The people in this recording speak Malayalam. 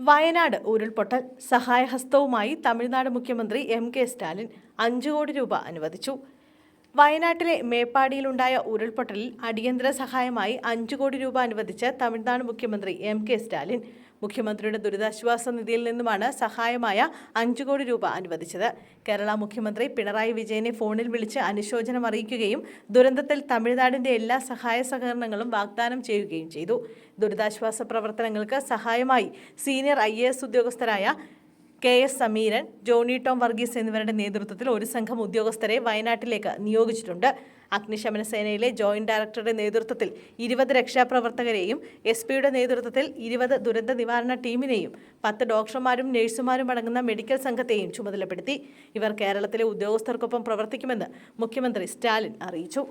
വയനാട് ഉരുൾപൊട്ടൽ സഹായഹസ്തവുമായി തമിഴ്നാട് മുഖ്യമന്ത്രി എം.കെ. സ്റ്റാലിൻ 5 കോടി രൂപ അനുവദിച്ചു. വയനാട്ടിലെ മേപ്പാടിയിലുണ്ടായ ഉരുൾപൊട്ടലിൽ അടിയന്തര സഹായമായി 5 കോടി രൂപ അനുവദിച്ച് തമിഴ്നാട് മുഖ്യമന്ത്രി എം.കെ. സ്റ്റാലിൻ. മുഖ്യമന്ത്രിയുടെ ദുരിതാശ്വാസ നിധിയിൽ നിന്നുമാണ് സഹായമായ 5 കോടി രൂപ അനുവദിച്ചത്. കേരള മുഖ്യമന്ത്രി പിണറായി വിജയനെ ഫോണിൽ വിളിച്ച് അനുശോചനം അറിയിക്കുകയും ദുരന്തത്തിൽ തമിഴ്നാടിന്റെ എല്ലാ സഹായ സഹകരണങ്ങളും വാഗ്ദാനം ചെയ്യുകയും ചെയ്തു. ദുരിതാശ്വാസ പ്രവർത്തനങ്ങൾക്ക് സഹായമായി സീനിയർ IAS ഉദ്യോഗസ്ഥരായ KS സമീരൻ, ജോണി ടോം വർഗീസ് എന്നിവരുടെ നേതൃത്വത്തിൽ ഒരു സംഘം ഉദ്യോഗസ്ഥരെ വയനാട്ടിലേക്ക് നിയോഗിച്ചിട്ടുണ്ട്. അഗ്നിശമന സേനയിലെ ജോയിന്റ് ഡയറക്ടറുടെ നേതൃത്വത്തിൽ 20 രക്ഷാപ്രവർത്തകരെയും SP-യുടെ നേതൃത്വത്തിൽ 20 ദുരന്ത നിവാരണ ടീമിനെയും 10 ഡോക്ടർമാരും നഴ്സുമാരും അടങ്ങുന്ന മെഡിക്കൽ സംഘത്തെയും ചുമതലപ്പെടുത്തി. ഇവർ കേരളത്തിലെ ഉദ്യോഗസ്ഥർക്കൊപ്പം പ്രവർത്തിക്കുമെന്ന് മുഖ്യമന്ത്രി സ്റ്റാലിൻ അറിയിച്ചു.